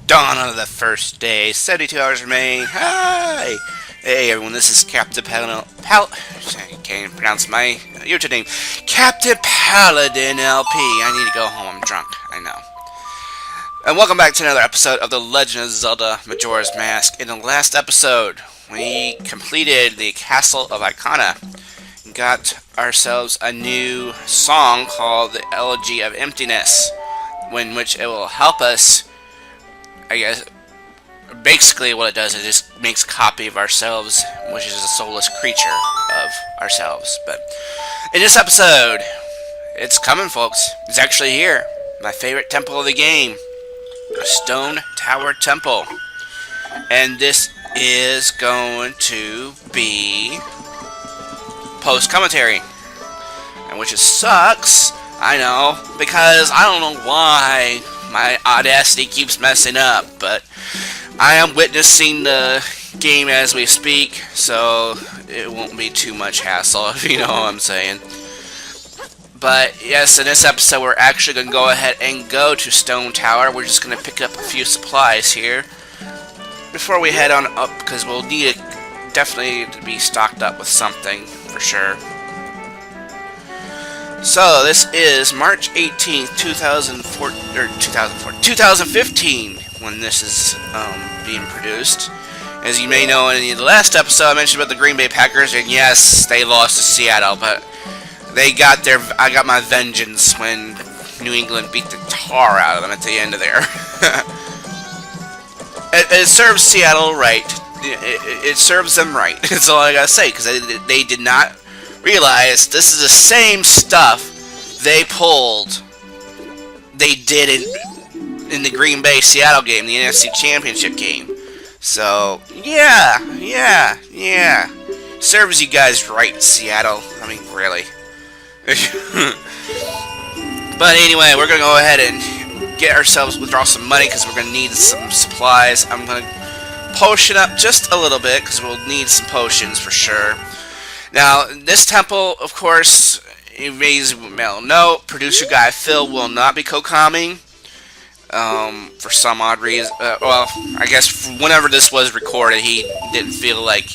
dawn of the first day. 72 hours remain. Hi! Hey everyone, this is Captain I can't even pronounce my YouTube name. CaptainPaladinLP. I need to go home, I'm drunk, I know. And welcome back to another episode of The Legend of Zelda Majora's Mask. In the last episode, we completed the Castle of Icona. Got ourselves a new song called The Elegy of Emptiness, in which it will help us, I guess. Basically what it does is it just makes a copy of ourselves, which is a soulless creature of ourselves. But in this episode, it's coming, folks. It's actually here. My favorite temple of the game. A Stone Tower Temple. And this is going to be post-commentary. And which sucks, I know, because I don't know why my Audacity keeps messing up, but I am witnessing the game as we speak, so it won't be too much hassle, if you know what I'm saying. But yes, in this episode we're actually going to go ahead and go to Stone Tower. We're just going to pick up a few supplies here before we head on up, because we'll need it definitely to be stocked up with something, for sure. So, this is March 18th, 2015, when this is being produced. As you may know, in the last episode I mentioned about the Green Bay Packers, and yes, they lost to Seattle, but they got I got my vengeance when New England beat the tar out of them at the end of there. It serves Seattle right. It serves them right. That's all I gotta say, because they did not realize this is the same stuff they did in the Green Bay Seattle game, the NFC Championship game. So yeah. Serves you guys right, Seattle. I mean, really. But anyway, we're gonna go ahead and withdraw some money, because we're gonna need some supplies. I'm gonna potion up just a little bit, because we'll need some potions for sure. Now, this temple, of course, you may well know, producer guy Phil will not be co-comming for some odd reason. Well, I guess whenever this was recorded, he didn't feel like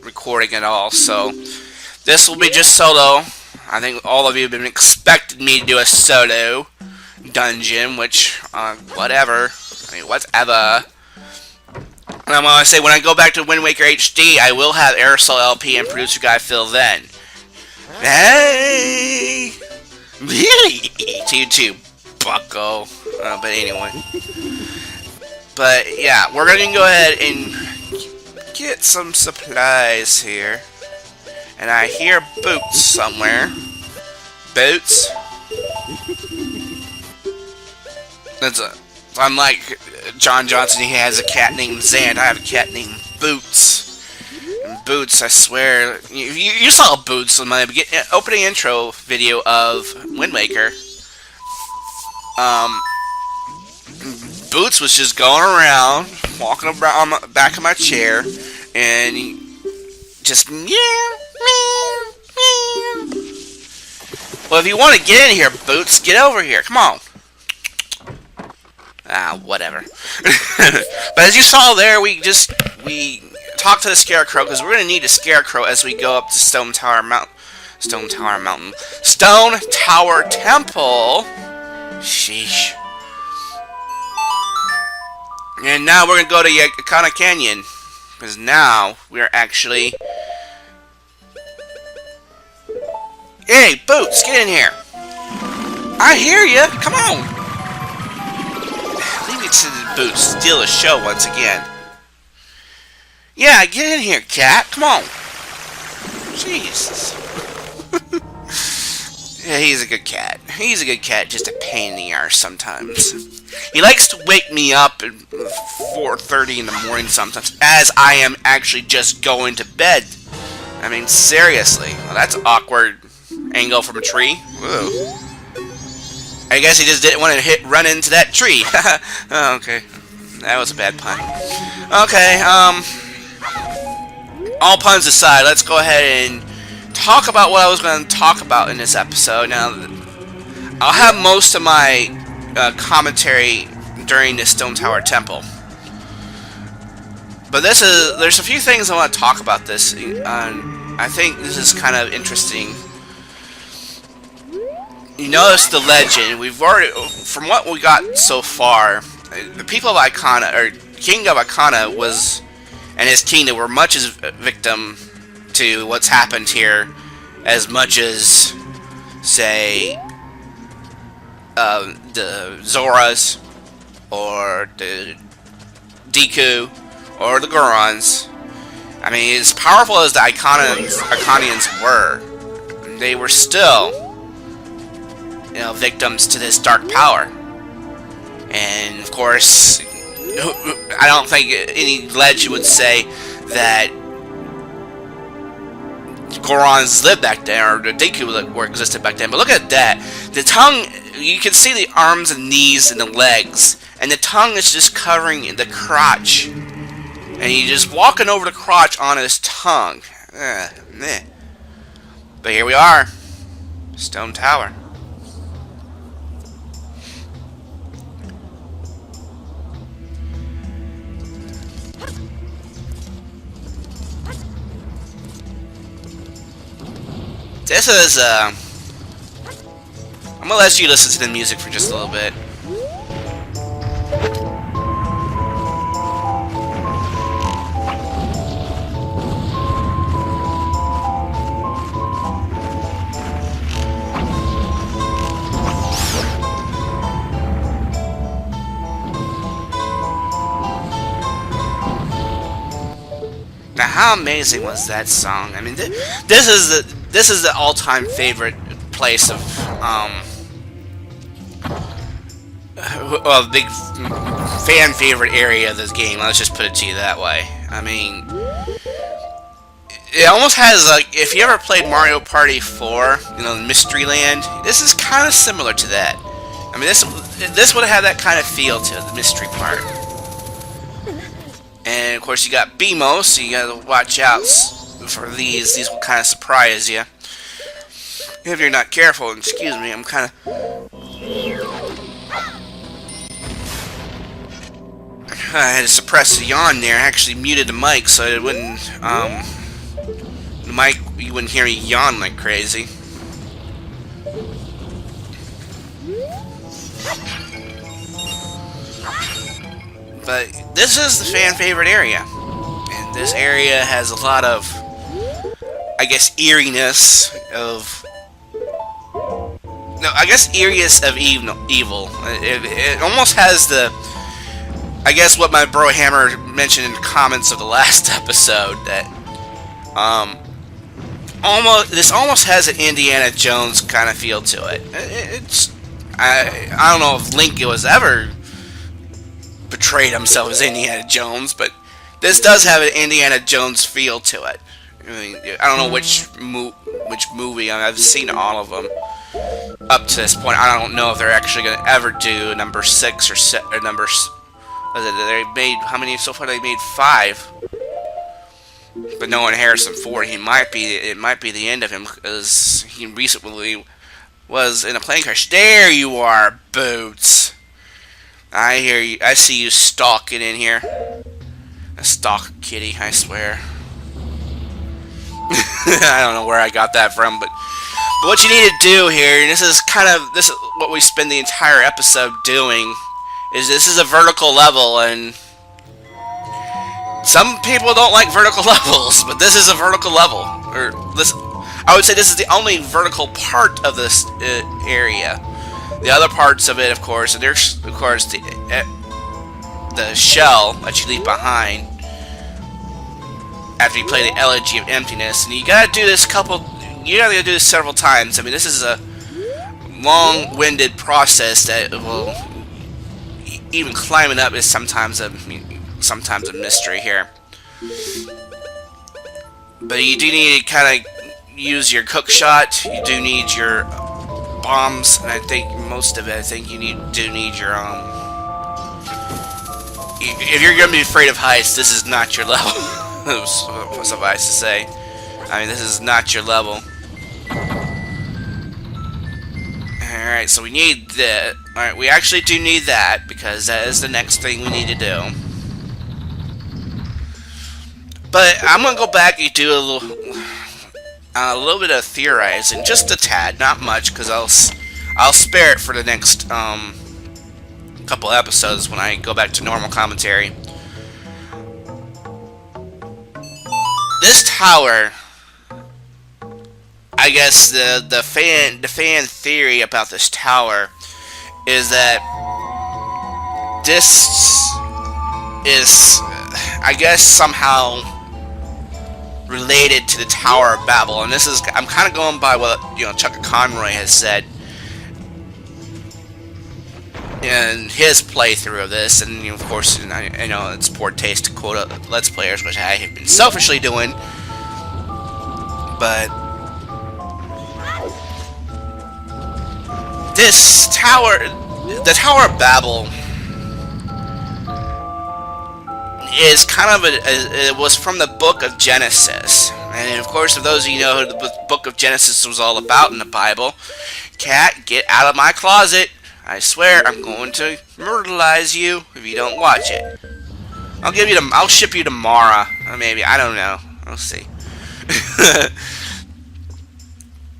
recording at all. So this will be just solo. I think all of you have been expecting me to do a solo dungeon, which whatever. I mean, whatever. And I'm going to say, when I go back to Wind Waker HD, I will have Aerosol LP and producer guy Phil then. Hey! Really? To you too, bucko. But anyway. But yeah, we're going to go ahead and get some supplies here. And I hear Boots somewhere. Boots? That's unlike John Johnson, he has a cat named Zand. I have a cat named Boots. And Boots, I swear, you saw Boots in my opening intro video of Wind Waker. Boots was just going around, walking around on the back of my chair, and he just meow. Well, if you want to get in here, Boots, get over here. Come on. Whatever. But as you saw there, we talked to the Scarecrow, because we're going to need a Scarecrow as we go up to Stone Tower Temple. Sheesh. And now we're going to go to Yakana Canyon, because now we're actually... Hey, Boots, get in here. I hear you. Come on. Leave me to the Boots. Steal the show once again. Yeah, get in here, cat. Come on. Jesus. Yeah, he's a good cat. He's a good cat, just a pain in the arse sometimes. He likes to wake me up at 4:30 in the morning sometimes, as I am actually just going to bed. I mean, seriously. Well, that's an awkward angle from a tree. Whoa. I guess he just didn't want to run into that tree. Oh, okay. That was a bad pun. Okay, all puns aside, let's go ahead and talk about what I was going to talk about in this episode. Now, I'll have most of my commentary during the Stone Tower Temple. But there's a few things I want to talk about this. I think this is kind of interesting. You notice the legend. We've already, from what we got so far, the people of Icona, or King of Icona, and his kingdom were much as a victim to what's happened here, as much as, say, the Zoras, or the Deku, or the Gorons. I mean, as powerful as the Iconians were, they were still, you know, victims to this dark power. And of course, I don't think any legend would say that Gorons lived back then, or the Deku existed back then. But look at that. The tongue, you can see the arms and knees and the legs, and the tongue is just covering the crotch. And he's just walking over the crotch on his tongue. Meh. But here we are. Stone Tower. This is, I'm gonna let you listen to the music for just a little bit. Now, how amazing was that song? I mean, this is the all-time favorite place of big fan favorite area of this game. Let's just put it to you that way. I mean, it almost has, like, if you ever played Mario Party 4, you know, Mystery Land, this is kind of similar to that. I mean, this would have had that kind of feel to the mystery part. And of course, you got BMO, so you gotta watch out for these. These will kind of surprise you if you're not careful. Excuse me, I'm kind of. I had to suppress the yawn there. I actually muted the mic so it wouldn't. The mic, you wouldn't hear me yawn like crazy. But this is the fan favorite area, and this area has a lot of, I guess, eeriness of. No, I guess eeriness of evil. It almost has the. I guess what my bro Hammer mentioned in the comments of the last episode, that this almost has an Indiana Jones kind of feel to it. I don't know if Link was ever portrayed himself as Indiana Jones, but this does have an Indiana Jones feel to it. I mean, I don't know which movie. I've seen all of them up to this point. I don't know if they're actually going to ever do number 6 or number. They made how many so far? They made 5, but no one Harrison Ford. It might be the end of him, because he recently was in a plane crash. There you are, Boots. I hear you. I see you stalking in here. A stalk kitty, I swear. I don't know where I got that from, but what you need to do here, and this is what we spend the entire episode doing, is this is a vertical level, and some people don't like vertical levels, but this is a vertical level. I would say this is the only vertical part of this area. The other parts of it, of course, and there's of course the shell that you leave behind after you play the Elegy of Emptiness, and you gotta do this several times. I mean, this is a long-winded process that will even climbing up is sometimes a mystery here. But you do need to kind of use your cook shot. You do need your bombs, and I think most of it. I think you do need your If you're gonna be afraid of heights, this is not your level. Suffice to say, I mean, this is not your level. All right, so we need the Alright, we actually do need that, because that is the next thing we need to do. But I'm gonna go back and do a little bit of theorizing, just a tad, not much, because I'll spare it for the next couple episodes when I go back to normal commentary. This tower, I guess the fan theory about this tower is that this is, I guess, somehow related to the Tower of Babel, and this is, I'm kind of going by what, you know, Chuck Conroy has said in his playthrough of this, and, you know, of course, I know it's poor taste to quote Let's Players, which I have been selfishly doing, but this tower, the Tower of Babel, is kind of it was from the book of Genesis. And of course, if those of you know who the book of Genesis was all about in the Bible, cat, get out of my closet. I swear I'm going to myrtleize you if you don't watch it. I'll ship you to Mara, or maybe, I don't know. We'll see.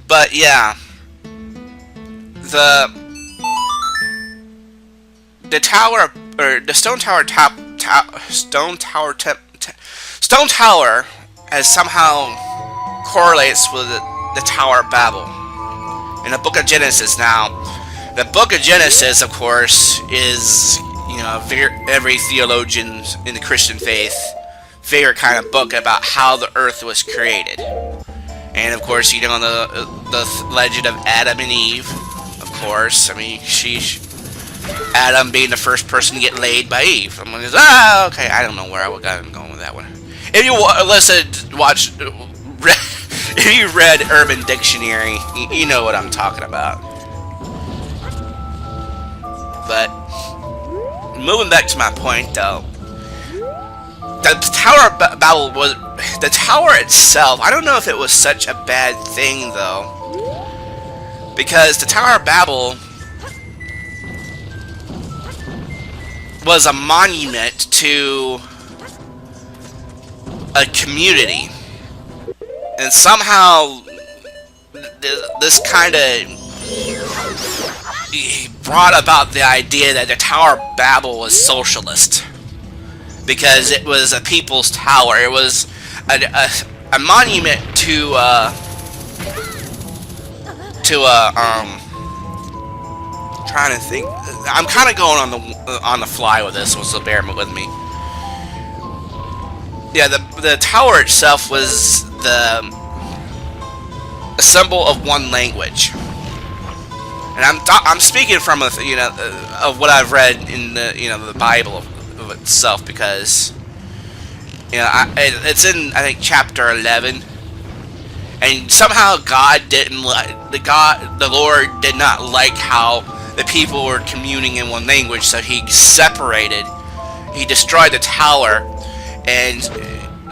But yeah, the tower, or the stone tower Stone Tower as somehow correlates with the Tower of Babel in the Book of Genesis. Now, the Book of Genesis, of course, is, you know, every theologian in the Christian faith favorite kind of book about how the earth was created. And of course, you know, the legend of Adam and Eve, of course. I mean, Adam being the first person to get laid by Eve. I'm like, okay, I don't know where I'm going with that one. If you if you read Urban Dictionary, you know what I'm talking about. But moving back to my point, though, the Tower of Babel was the tower itself. I don't know if it was such a bad thing, though, because the Tower of Babel was a monument to a community, and somehow this kind of brought about the idea that the Tower of Babel was socialist, because it was a people's tower. It was a monument to trying to think. I'm kind of going on the fly with this, so bear with me. Yeah, the tower itself was a symbol of one language, and I'm speaking from of what I've read in the Bible of itself, because it's in, I think, chapter 11. And somehow God didn't like the Lord did not like how the people were communing in one language, so He destroyed the tower, and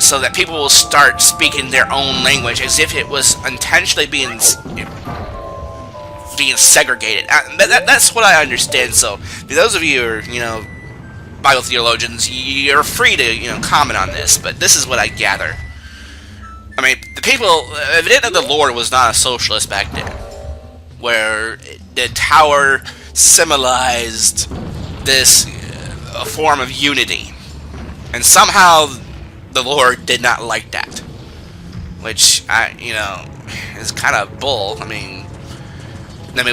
so that people will start speaking their own language, as if it was intentionally being segregated. That's what I understand. So, for those of you who are, Bible theologians, you're free to, comment on this, but this is what I gather. I mean, the people, evidently the Lord was not a socialist back then, where the tower symbolized this a form of unity, and somehow the Lord did not like that, which is kind of bull. I mean,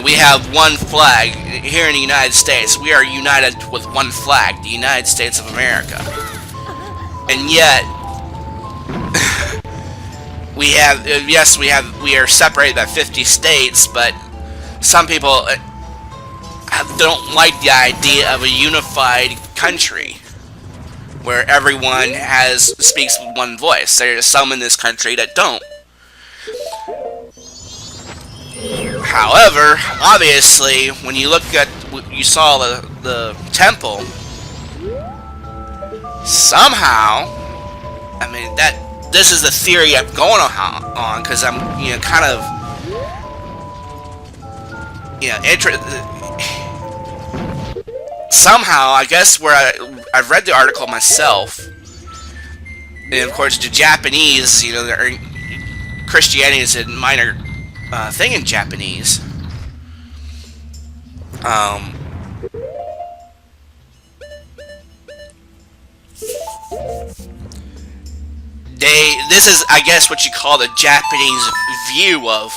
we have one flag here in the United States. We are united with one flag, the United States of America, and yet we are separated by 50 states, but some people don't like the idea of a unified country where everyone speaks with one voice. There's some in this country that don't. However, obviously, when you saw the temple, somehow, this is the theory I'm going on, because I'm, somehow, I guess I've read the article myself, and of course the Japanese, you know, Christianity is a minor thing in Japanese. This is, I guess, what you call the Japanese view of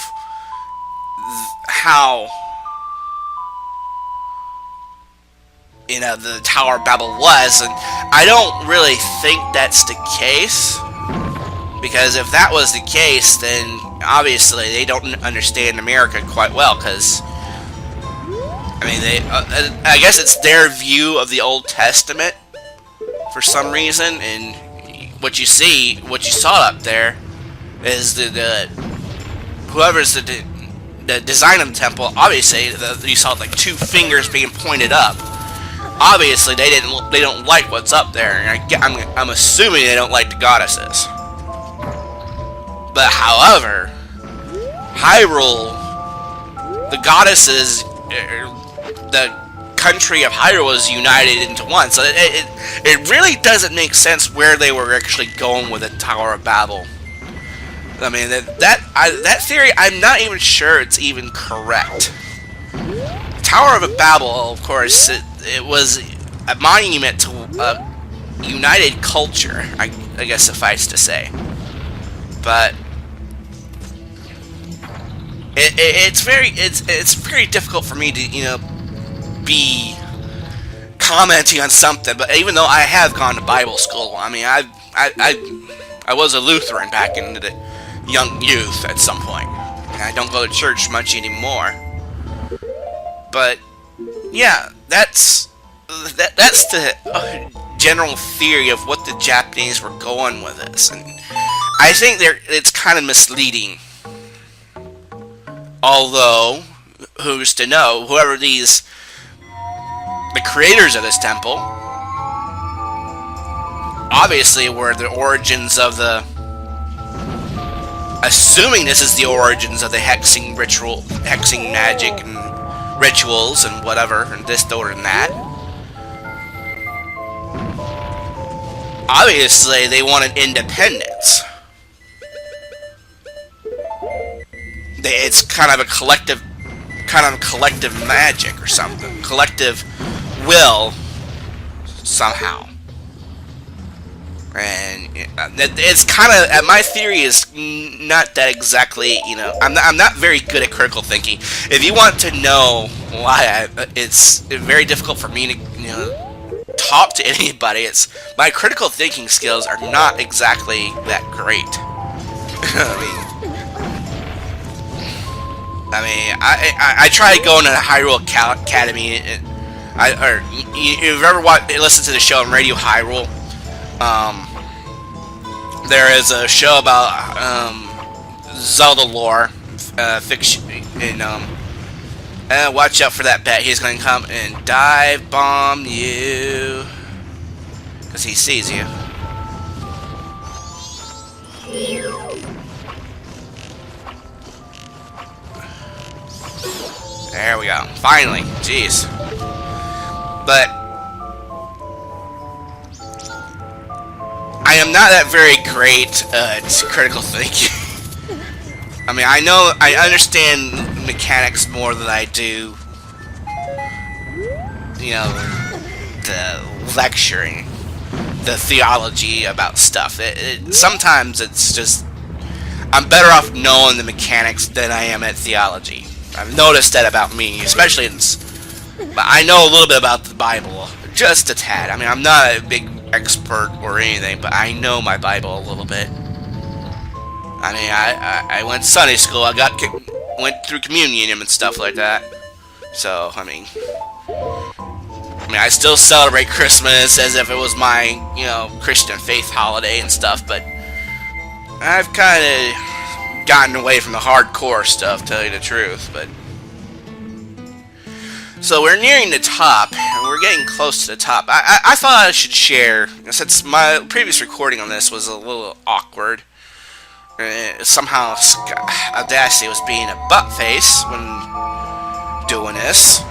how, you know, the Tower of Babel was, and I don't really think that's the case, because if that was the case, then obviously they don't understand America quite well, because, I mean, I guess it's their view of the Old Testament for some reason, and what you saw up there is whoever's the design of the temple. Obviously, you saw like 2 fingers being pointed up. Obviously, they don't like what's up there, and I'm assuming they don't like the goddesses. But however, Hyrule, the goddesses, the country of Hyrule is united into one, so it really doesn't make sense where they were actually going with the Tower of Babel. I mean, that theory, I'm not even sure it's even correct. Tower of Babel, of course, it was a monument to a united culture, I guess suffice to say. But it's very difficult for me to, you know, be commenting on something. But even though I have gone to Bible school, I mean, I was a Lutheran back in the young youth at some point, and I don't go to church much anymore. But yeah, that's the general theory of what the Japanese were going with this, and I think it's kind of misleading. Although, who's to know? Whoever the creators of this temple, obviously were the origins of the, assuming this is the origins of the hexing magic and rituals and whatever, and this, or and that. Obviously, they wanted independence. It's kind of a collective magic or something, collective will somehow. And it's kind of, my theory is not that exactly, you know, I'm not very good at critical thinking. If you want to know why it's very difficult for me to, you know, talk to anybody, it's my critical thinking skills are not exactly that great. I tried going to the Hyrule Academy, and you've ever listened to the show on Radio Hyrule? There is a show about Zelda lore, fiction, and watch out for that bat. He's going to come and dive bomb you, because he sees you. There we go. Finally. Jeez. But I am not that very great at critical thinking. I mean, I understand mechanics more than I do, you know, the lecturing, the theology about stuff. Sometimes it's just, I'm better off knowing the mechanics than I am at theology. I've noticed that about me, especially but I know a little bit about the Bible, just a tad. I mean, I'm not a big expert or anything, but I know my Bible a little bit. I mean, I went to Sunday school. I went through communion and stuff like that. So, I mean, I still celebrate Christmas as if it was my, you know, Christian faith holiday and stuff, but I've kind of gotten away from the hardcore stuff, to tell you the truth. But so we're nearing the top, and we're getting close to the top. I thought I should share, since my previous recording on this was a little awkward. Somehow Audacity was being a butt face when doing this.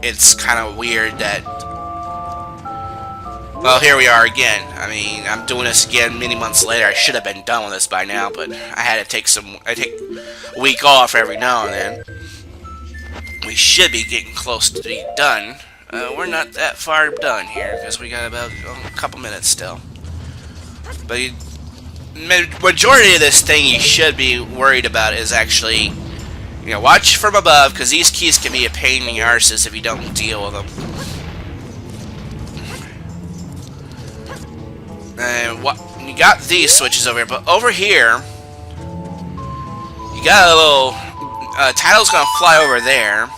it's kind of weird that... Well, here we are again. I mean, I'm doing this again many months later. I should have been done with this by now, but I had to take I take a week off every now and then. We should be getting close to being done. We're not that far done here, because we got about a couple minutes still. But majority of this thing you should be worried about is actually, you know, watch from above, because these keys can be a pain in the arses if you don't deal with them. And you got these switches over here, but over here, you got a little title's gonna fly over there.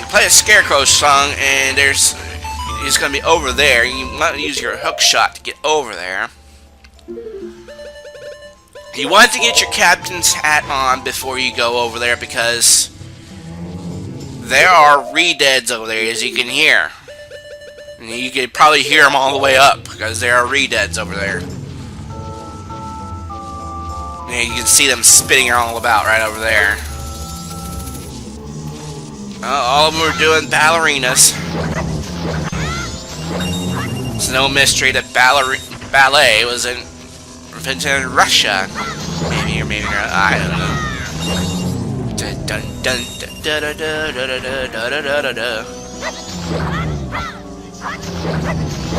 You play a Scarecrow song, and he's gonna be over there. You might use your hook shot to get over there. You want to get your captain's hat on before you go over there, because there are re-deads over there, as you can hear. And you can probably hear them all the way up, because there are re-deads over there. And you can see them spinning all about right over there. All of them are doing ballerinas. It's no mystery that ballet was invented in Russia. Maybe or maybe not. I don't know. Dun dun dun da da da da da da da da da.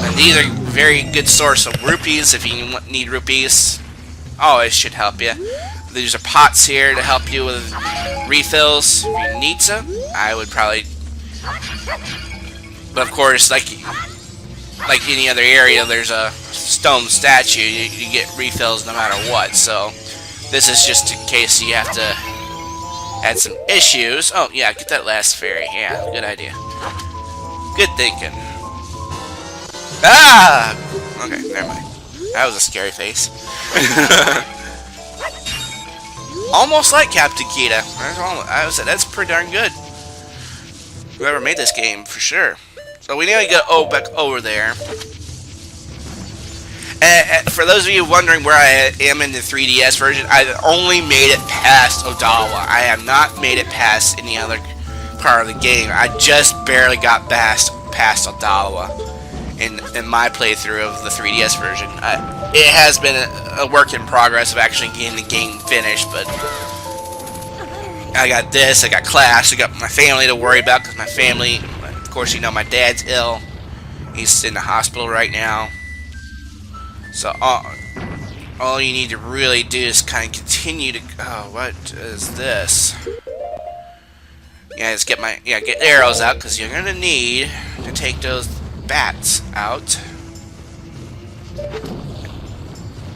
And these are very good source of rupees if you need rupees. Always should help you. There's a pots here to help you with refills if you need some. I would probably, but of course, like any other area, there's a stone statue. You get refills no matter what. So this is just in case you have to add some issues. Oh yeah, get that last fairy. Yeah, good idea. Good thinking. Ah! Okay, never mind. That was a scary face. Almost like Captain Kita. That's pretty darn good. Whoever made this game, for sure. So we need to go back over there. And for those of you wondering where I am in the 3DS version, I only made it past Odawa. I have not made it past any other part of the game. I just barely got past Odawa in my playthrough of the 3DS version. It has been a work in progress of actually getting the game finished, but I got this, I got class, I got my family to worry about, because my family, of course, you know, my dad's ill. He's in the hospital right now. So all you need to really do is kind of continue to... Oh, what is this? Yeah, just get arrows out, because you're going to need to take those bats out.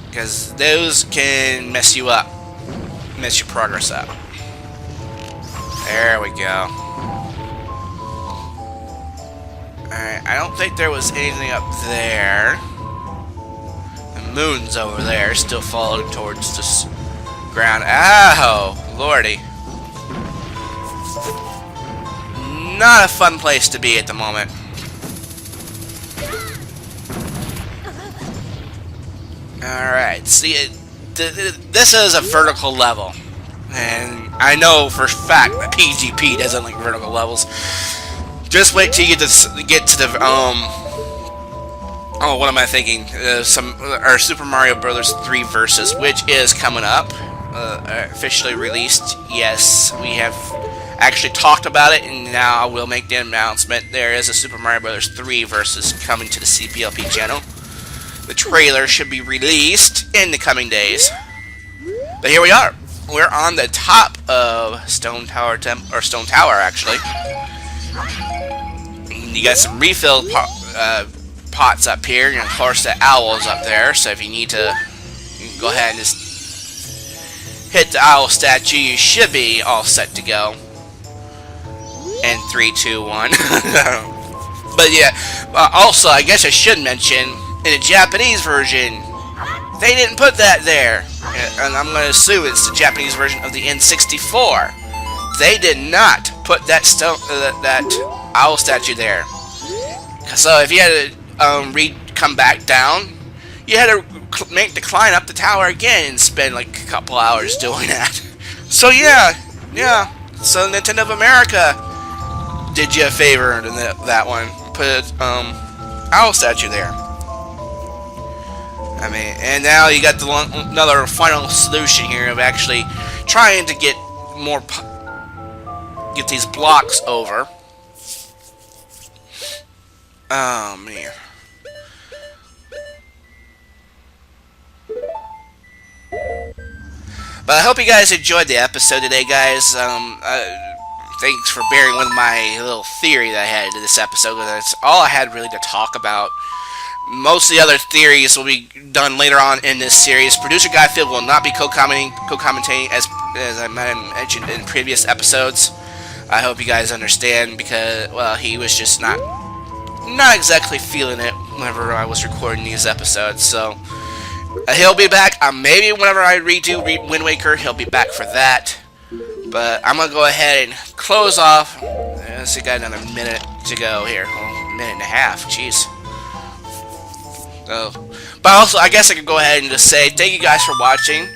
Because those can mess you up. Mess your progress up. There we go. Alright, I don't think there was anything up there. The moon's over there, still falling towards the ground. Ow! Lordy. Not a fun place to be at the moment. Alright, see, this is a vertical level. And I know for a fact that PGP doesn't like vertical levels. Just wait till you get to the, oh, what am I thinking? Our Super Mario Bros. 3 Versus, which is coming up. Officially released. Yes, we have actually talked about it, and now we'll make the announcement. There is a Super Mario Bros. 3 Versus coming to the CPLP channel. The trailer should be released in the coming days. But here we are. We're on the top of Stone Tower actually. You got some refill pots up here, and of course the owl's up there. So if you need to, you can go ahead and just hit the owl statue. You should be all set to go. And 3, 2, 1. But yeah, also I guess I should mention, in the Japanese version, they didn't put that there. And I'm going to assume it's the Japanese version of the N64. They did not put that owl statue there. So if you had to come back down, you had to make the climb up the tower again and spend like a couple hours doing that. So yeah. So Nintendo of America, did you a favor in that one. Put owl statue there. I mean, and now you got another final solution here of actually trying to get these blocks over. Oh man. But I hope you guys enjoyed the episode today, guys. Thanks for bearing with my little theory that I had in this episode. That's all I had really to talk about. Most of the other theories will be done later on in this series. Producer Guyfield will not be co-commentating as I mentioned in previous episodes. I hope you guys understand because, well, he was just not exactly feeling it whenever I was recording these episodes. So he'll be back. Maybe whenever I redo Wind Waker, he'll be back for that. But I'm gonna go ahead and close off. Let's see, got another minute to go here. Oh, minute and a half. Jeez. But also, I guess I could go ahead and just say thank you guys for watching.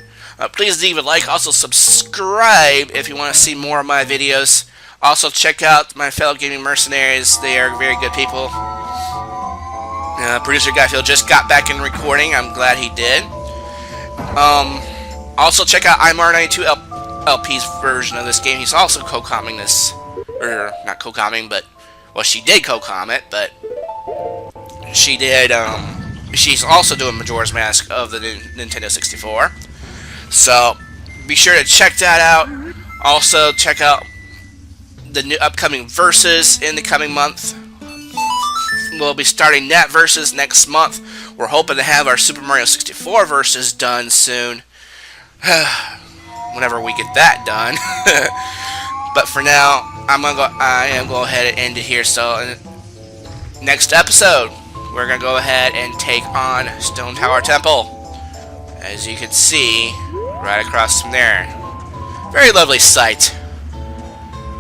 Please leave a like. Also, subscribe if you want to see more of my videos. Also, check out my fellow gaming mercenaries. They are very good people. Producer Guyfield just got back in recording. I'm glad he did. Also, check out IMR92LP's version of this game. He's also co-commenting this. Or, not co-commenting, but... Well, she did co-com it, but... She did, she's also doing Majora's Mask of the Nintendo 64. So, be sure to check that out. Also, check out the new upcoming Versus in the coming month. We'll be starting that Versus next month. We're hoping to have our Super Mario 64 Versus done soon. Whenever we get that done. But for now, I am going to go ahead and end it here. So, next episode, we're going to go ahead and take on Stone Tower Temple. As you can see, right across from there. Very lovely sight.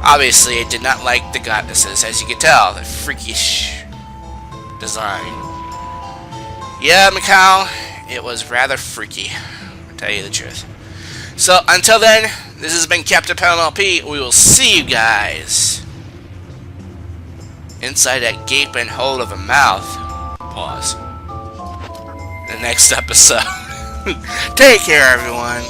Obviously, it did not like the goddesses, as you can tell. The freakish design. Yeah, Macau, it was rather freaky, to tell you the truth. So, until then, this has been CaptainPaladinLP. We will see you guys inside that gaping hole of a mouth. Pause. The next episode. Take care, everyone.